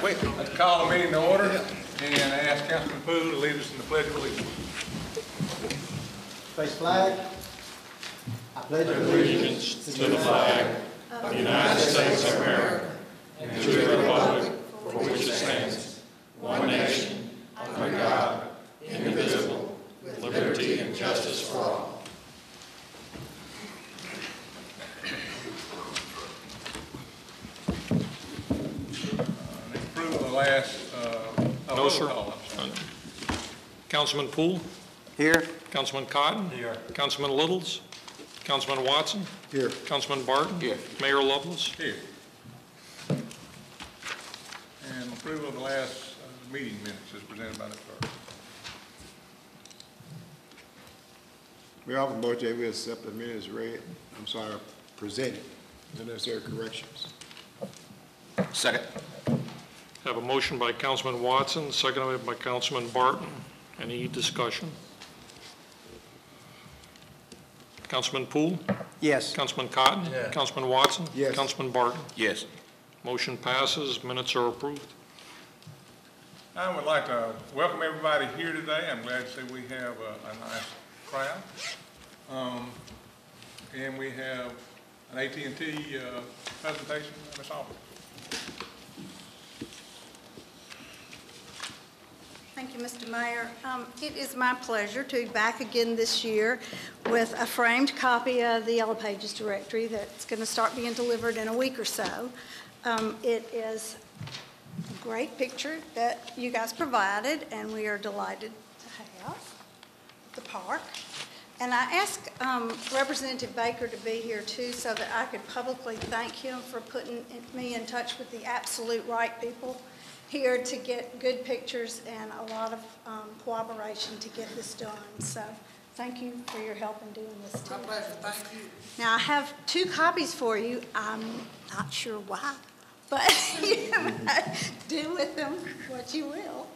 Well, let's call the meeting to order and ask Councilman Poole to lead us in the Pledge of Allegiance. Face flag. I pledge allegiance to the flag of the United States of America and to the republic for which it stands, one nation, under God, indivisible, with liberty and justice for all. Approval of the last No, sir. call. Councilman Poole? Here. Councilman Cotton? Here. Councilman Littles? Councilman Watson? Here. Councilman Barton? Here. Mayor Lovelace? Here. And approval of the last meeting minutes is presented by the clerk. We offer motion that we accept the minutes read, presented, the necessary corrections. Second. Have a motion by Councilman Watson, seconded by Councilman Barton. Any discussion? Councilman Poole? Yes. Councilman Cotton? Yes. Councilman Watson? Yes. Councilman Barton? Yes. Motion passes. Minutes are approved. I would like to welcome everybody here today. I'm glad to say we have a nice crowd. And we have an AT&T presentation. Ms. Alford. Thank you, Mr. Mayor. It is my pleasure to be back again this year with a framed copy of the Yellow Pages directory that's going to start being delivered in a week or so. It is a great picture that you guys provided, and we are delighted to have the park. And I asked Representative Baker to be here too so that I could publicly thank him for putting me in touch with the absolute right people here to get good pictures and a lot of cooperation to get this done. So thank you for your help in doing this too. My pleasure, thank you. Now I have 2 copies for you. I'm not sure why, but you do with them what you will.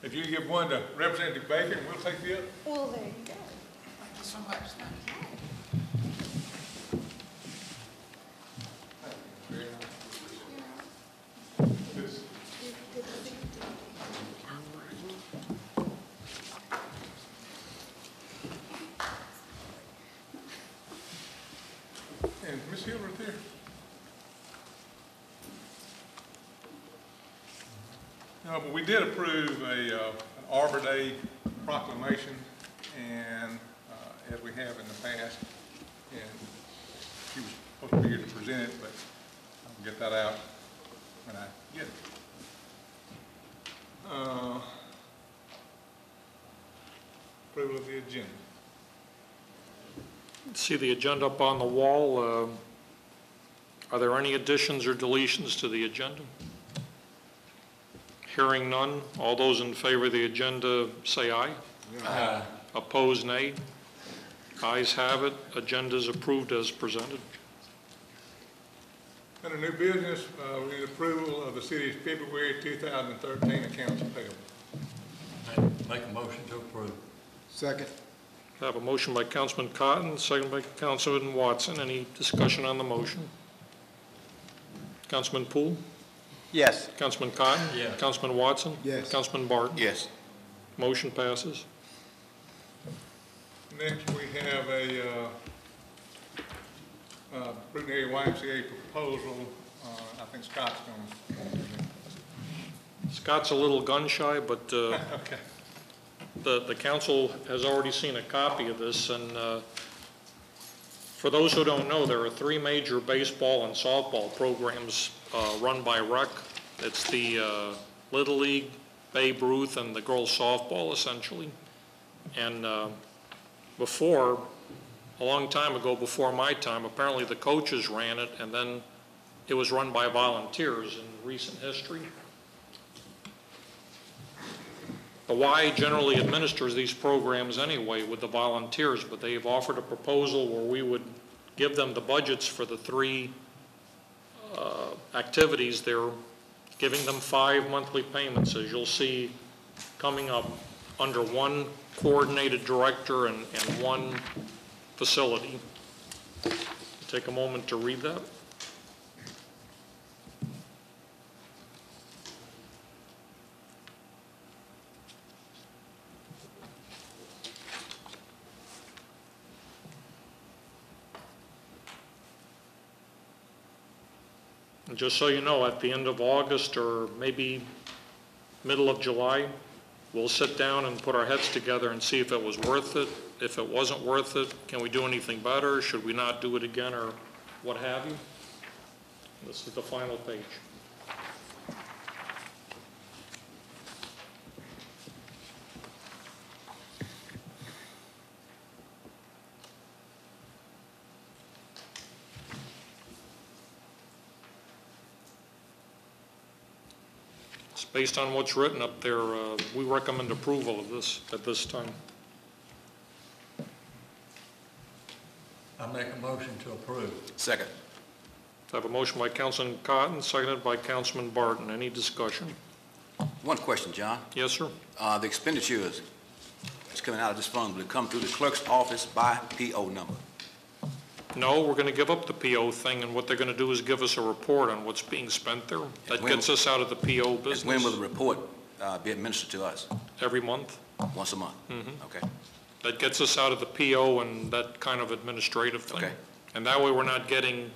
If you give one to Representative Baker, and we'll take the other. Well, there you go. Thank you so much. Thank you. And Ms. Hill right there. No, but we did approve an Arbor Day proclamation, and as we have in the past, and she was supposed to be here to present it, but I'll get that out when I get it. Approval of the agenda. See the agenda up on the wall. Are there any additions or deletions to the agenda? Hearing none, all those in favor of the agenda say aye. Aye. Opposed, nay. Ayes have it. Agenda is approved as presented. Under new business, we need approval of the city's February 2013 accounts payable. Make a motion to approve. Second. I have a motion by Councilman Cotton, second by Councilman Watson. Any discussion on the motion? Councilman Poole? Yes. Councilman Cotton? Yes. Councilman Watson? Yes. Councilman Barton? Yes. Motion passes. Next, we have a Brewton area YMCA proposal. I think Scott's going to. Scott's a little gun shy, but Okay. the council has already seen a copy of this, and for those who don't know, there are 3 major baseball and softball programs run by Rec. It's the Little League, Babe Ruth, and the girls softball, essentially. And before, a long time ago, before my time, apparently the coaches ran it, and then it was run by volunteers in recent history. The Y generally administers these programs anyway with the volunteers, but they've offered a proposal where we would give them the budgets for the 3 activities. They're giving them 5 monthly payments, as you'll see coming up, under one coordinated director and one facility. Take a moment to read that. And just so you know, at the end of August or maybe middle of July, we'll sit down and put our heads together and see if it was worth it. If it wasn't worth it, can we do anything better? Should we not do it again or what have you? This is the final page. Based on what's written up there, we recommend approval of this at this time. I make a motion to approve. Second. I have a motion by Councilman Cotton, seconded by Councilman Barton. Any discussion? One question, John. Yes, sir. The expenditures, it's coming out of this fund, will it come through the clerk's office by PO number? No, we're going to give up the PO thing, and what they're going to do is give us a report on what's being spent there. That gets us out of the PO business. When will the report be administered to us? Every month. Once a month? Okay. That gets us out of the PO and that kind of administrative thing. Okay. And that way we're not getting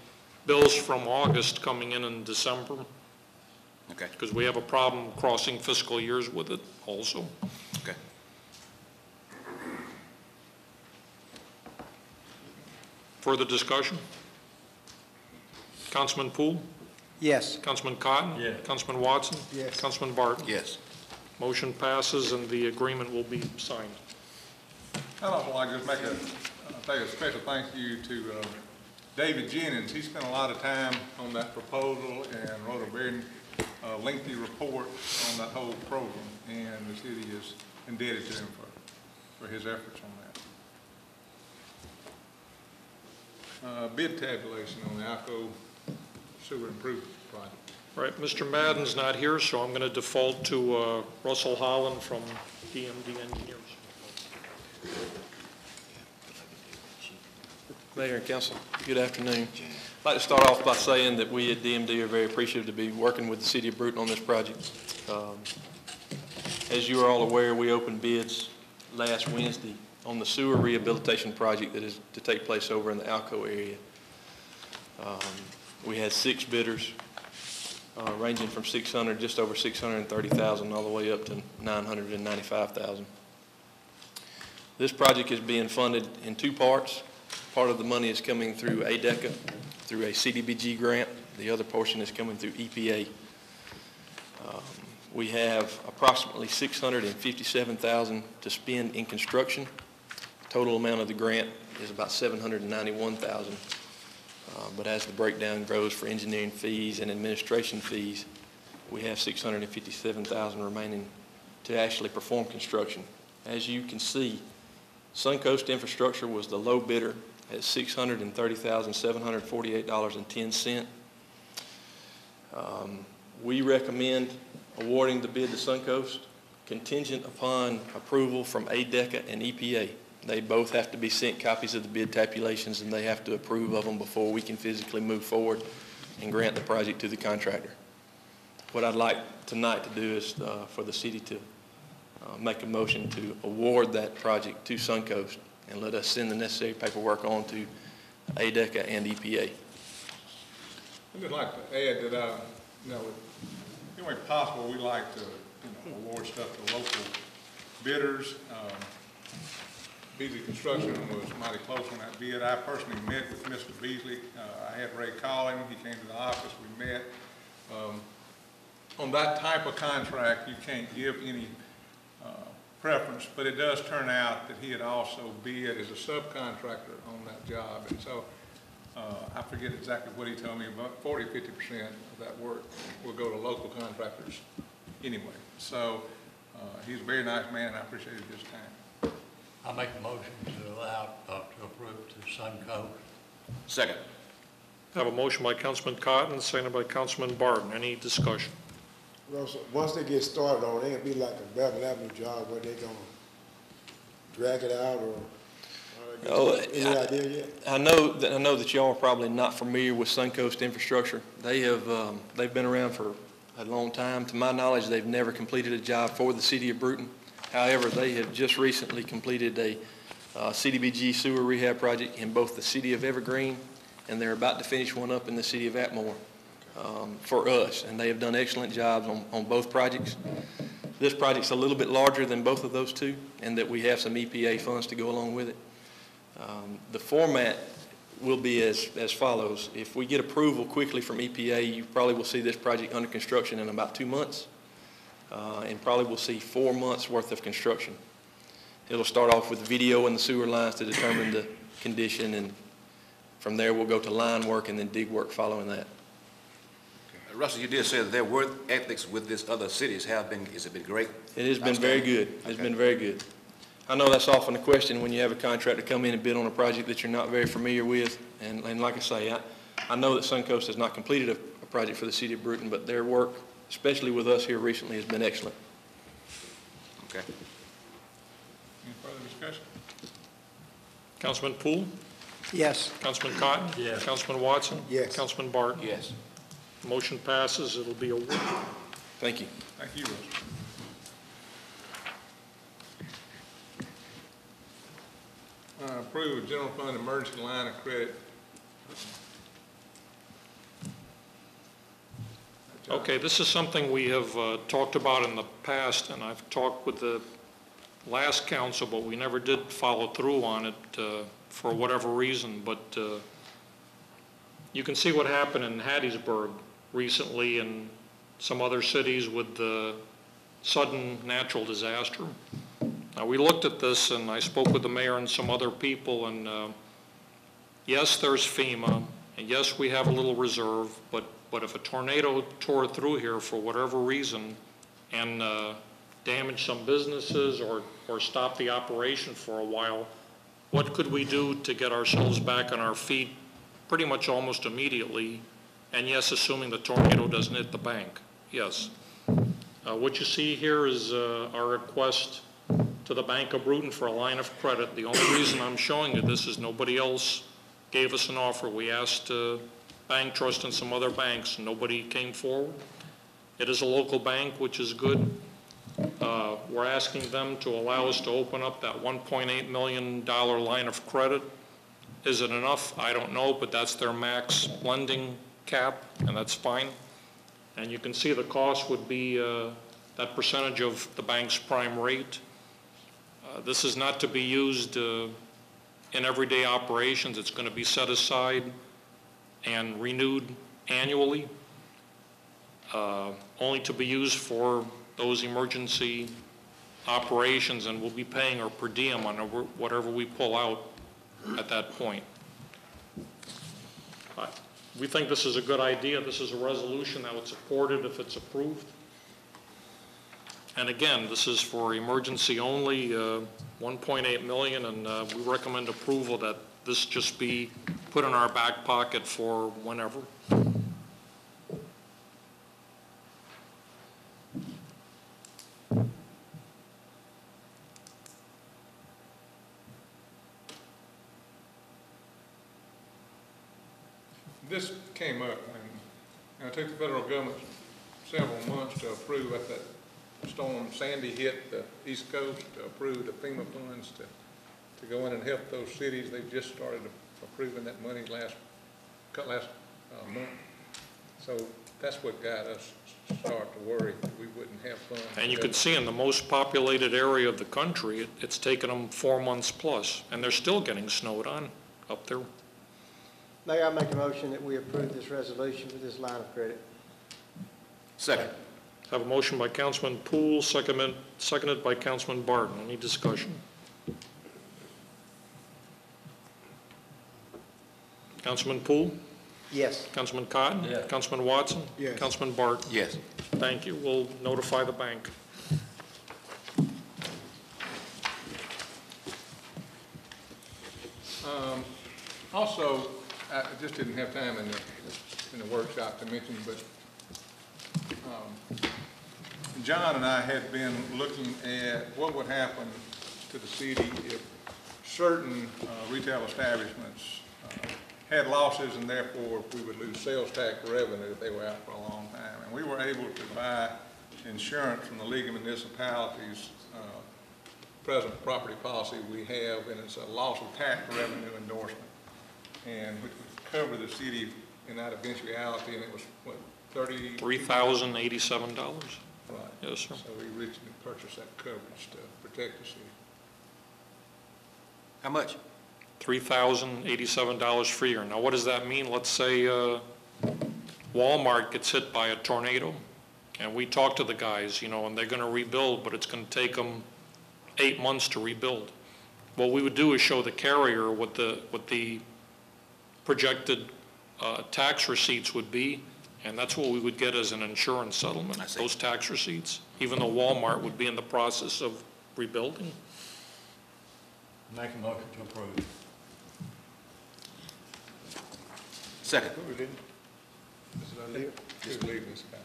bills from August coming in December, Okay. because we have a problem crossing fiscal years with it also. Okay. Further discussion? Councilman Poole? Yes. Councilman Cotton? Yes. Councilman Watson? Yes. Councilman Barton? Yes. Motion passes and the agreement will be signed. I'd also like to just make a special thank you to David Jennings. He spent a lot of time on that proposal and wrote a very lengthy report on that whole program, and the city is indebted to him for his efforts on that. Bid tabulation on the Alco sewer improvement project. Right, Mr. Madden's not here, so I'm going to default to Russell Holland from DMD Engineers. Mayor and Council, good afternoon. I'd like to start off by saying that we at DMD are very appreciative to be working with the City of Brewton on this project. As you are all aware, we opened bids last Wednesday on the sewer rehabilitation project that is to take place over in the Alco area. We had 6 bidders, ranging from just over $630,000 all the way up to $995,000. This project is being funded in 2 parts. Part of the money is coming through ADECA, through a CDBG grant. The other portion is coming through EPA. We have approximately $657,000 to spend in construction. Total amount of the grant is about $791,000. But as the breakdown grows for engineering fees and administration fees, we have $657,000 remaining to actually perform construction. As you can see, Suncoast Infrastructure was the low bidder at $630,748.10. We recommend awarding the bid to Suncoast contingent upon approval from ADECA and EPA. They both have to be sent copies of the bid tabulations, and they have to approve of them before we can physically move forward and grant the project to the contractor. What I'd like tonight to do is for the city to make a motion to award that project to Suncoast and let us send the necessary paperwork on to ADECA and EPA. I'd just like to add that, any way possible, we like to, award stuff to local bidders. Beasley Construction was mighty close on that bid. I personally met with Mr. Beasley. I had Ray call him. He came to the office. We met. On that type of contract, you can't give any preference, but it does turn out that he had also bid as a subcontractor on that job. And so I forget exactly what he told me, about 40 or 50% of that work will go to local contractors anyway. So he's a very nice man. I appreciated his time. I make a motion to allow, to approve to Suncoast. Second. I have a motion by Councilman Cotton, seconded by Councilman Barton. Any discussion? Russell, once they get started on it, it'll be like a Beverly Avenue job where they're gonna drag it out or any idea yet? I know that y'all are probably not familiar with Suncoast Infrastructure. They've been around for a long time. To my knowledge, they've never completed a job for the city of Brewton. However, they have just recently completed a CDBG sewer rehab project in both the city of Evergreen, and they're about to finish one up in the city of Atmore. for us, and they have done excellent jobs on both projects. This project's a little bit larger than both of those two, and that we have some EPA funds to go along with it. The format will be as follows. If we get approval quickly from EPA, you probably will see this project under construction in about 2 months, and probably will see 4 months worth of construction. It'll start off with video in the sewer lines to determine the condition, and from there we'll go to line work and then dig work following that. Russell, you did say that their work ethics with this other cities has it been great? It has been very good. It's been very good. I know that's often a question when you have a contractor come in and bid on a project that you're not very familiar with. And like I say, I know that Suncoast has not completed a project for the city of Brewton, but their work, especially with us here recently, has been excellent. Okay. Any further discussion? Councilman Poole? Yes. Councilman Cotton? Yes. Councilman Watson? Yes. Councilman Barton? Yes. Motion passes. It'll be awarded. Thank you. Thank you, Russell. Approve a general fund emergency line of credit. Okay, this is something we have talked about in the past, and I've talked with the last council, but we never did follow through on it for whatever reason. But you can see what happened in Hattiesburg recently and some other cities with the sudden natural disaster. Now, we looked at this, and I spoke with the mayor and some other people, and yes, there's FEMA, and yes, we have a little reserve, but if a tornado tore through here for whatever reason and damaged some businesses or stopped the operation for a while, what could we do to get ourselves back on our feet pretty much almost immediately? And yes, assuming the tornado doesn't hit the bank, yes. What you see here is our request to the Bank of Brewton for a line of credit. The only reason I'm showing you this is nobody else gave us an offer. We asked Bank Trust and some other banks, and nobody came forward. It is a local bank, which is good. We're asking them to allow us to open up that $1.8 million line of credit. Is it enough? I don't know, but that's their max lending cap, and that's fine. And you can see the cost would be that percentage of the bank's prime rate. This is not to be used in everyday operations. It's going to be set aside and renewed annually, only to be used for those emergency operations, and we'll be paying our per diem on whatever we pull out at that point. We think this is a good idea. This is a resolution that would support it if it's approved. And again, this is for emergency only, 1.8 million, and we recommend approval that this just be put in our back pocket for whenever. This came up, and it took the federal government several months to approve after that Storm Sandy hit the East Coast, to approve the FEMA funds to go in and help those cities. They've just started approving that money last month. So that's what got us to start to worry that we wouldn't have funds. And you can see in the most populated area of the country, it's taken them 4 months plus, and they're still getting snowed on up there. Mayor, I make a motion that we approve this resolution for this line of credit. Second. I have a motion by Councilman Poole, seconded by Councilman Barton. Any discussion? Councilman Poole? Yes. Councilman Cotton? Yes. Councilman Watson? Yes. Councilman Barton? Yes. Thank you. We'll notify the bank. Also, I just didn't have time in the workshop to mention, but John and I had been looking at what would happen to the city if certain retail establishments had losses, and therefore we would lose sales tax revenue if they were out for a long time. And we were able to buy insurance from the League of Municipalities, present property policy we have, and it's a loss of tax revenue endorsement, and which would cover the city in that eventuality, and it was, what, $3,087? Right. Yes, sir. So we originally purchased that coverage to protect the city. How much? $3,087 for a year. Now, what does that mean? Let's say Walmart gets hit by a tornado, and we talk to the guys, and they're going to rebuild, but it's going to take them 8 months to rebuild. What we would do is show the carrier what the projected tax receipts would be, and that's what we would get as an insurance settlement, those tax receipts, even though Walmart would be in the process of rebuilding. Make a motion to approve. Second. Just leave this out.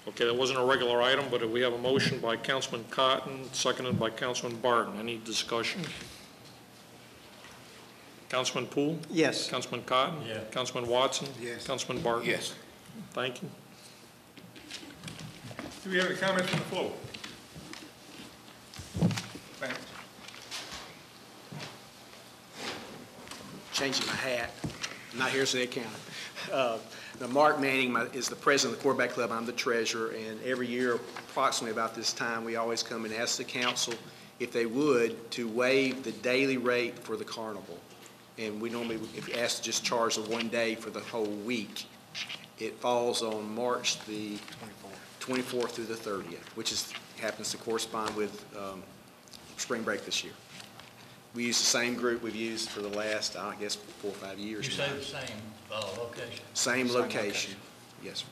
Okay, that wasn't a regular item, but we have a motion by Councilman Cotton, seconded by Councilman Barton. Any discussion? Councilman Poole? Yes. Councilman Cotton? Yes. Councilman Watson? Yes. Councilman Barton? Yes. Thank you. Do we have any comments from the floor? Thanks. Changing my hat. I'm not here as the accountant. Now, Mark Manning is the president of the quarterback club. I'm the treasurer, and every year, approximately about this time, we always come and ask the council if they would to waive the daily rate for the carnival. And we normally, if you ask to just charge the 1 day for the whole week, it falls on March the 24th through the 30th, which happens to correspond with spring break this year. We use the same group we've used for the last, I guess, 4 or 5 years. You say the same location? Same location. Yes, sir.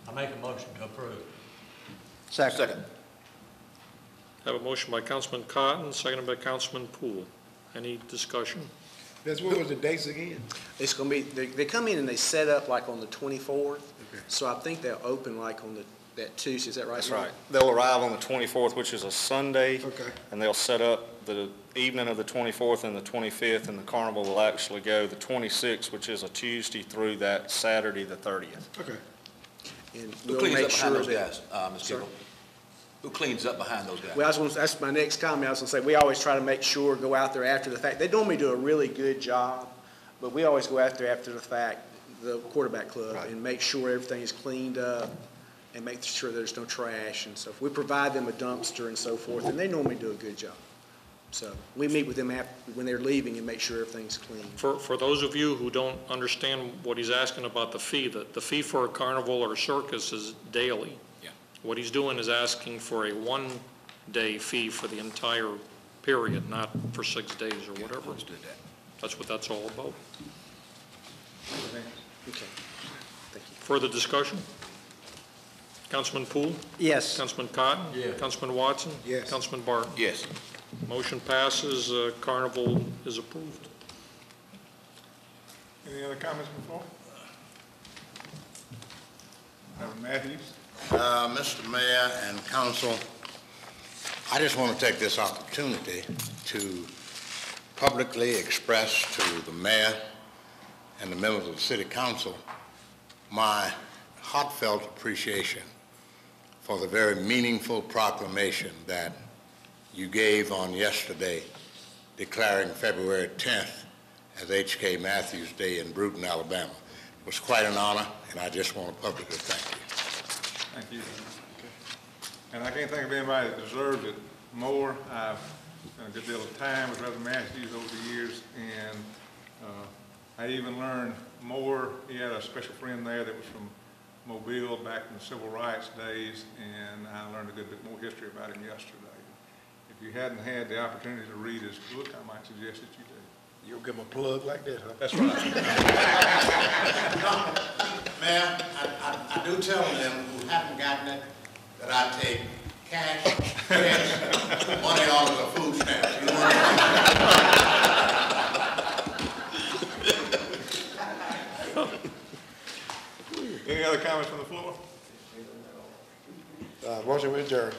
I make a motion to approve. Second. Have a motion by Councilman Cotton, seconded by Councilman Poole. Any discussion? That's what was the dates again? It's going to be, they come in and they set up like on the 24th. Okay. So I think they'll open like on that Tuesday. Is that right? That's right. They'll arrive on the 24th, which is a Sunday. Okay. And they'll set up the evening of the 24th and the 25th, and the carnival will actually go the 26th, which is a Tuesday, through that Saturday, the 30th. Okay. And Who we'll cleans make up behind sure those that. guys, Ms. Sir? Kittle? Who cleans up behind those guys? Well, that's my next comment. I was going to say, we always try to make sure, go out there after the fact. They normally do a really good job, but we always go out there after the fact, the quarterback club, Right. and make sure everything is cleaned up and make sure there's no trash and stuff. We provide them a dumpster and so forth, and they normally do a good job. So we meet with them when they're leaving and make sure everything's clean. For those of you who don't understand what he's asking about the fee for a carnival or circus is daily. Yeah. What he's doing is asking for a 1-day fee for the entire period, not for 6 days or whatever. Understood that. That's what that's all about. Okay. Thank you. Further discussion? Councilman Poole? Yes. Councilman Cotton? Yes. Councilman Watson? Yes. Councilman Barton? Yes. Motion passes, carnival is approved. Any other comments from the floor? Reverend Matthews? Mr. Mayor and Council, I just want to take this opportunity to publicly express to the Mayor and the members of the City Council my heartfelt appreciation for the very meaningful proclamation that you gave on yesterday declaring February 10th as H.K. Matthews Day in Brewton, Alabama. It was quite an honor, and I just want to publicly thank you. Thank you. And I can't think of anybody that deserves it more. I've spent a good deal of time with Reverend Matthews over the years, and I even learned more. He had a special friend there that was from Mobile back in the civil rights days, and I learned a good bit more history about him yesterday. If you hadn't had the opportunity to read his book, I might suggest that you do. You'll give them a plug like that, huh? That's right. Mayor, I do tell them who haven't gotten it that I take cash, checks, money orders, or food stamps. You know what Any other comments from the floor? Motion with adjourn.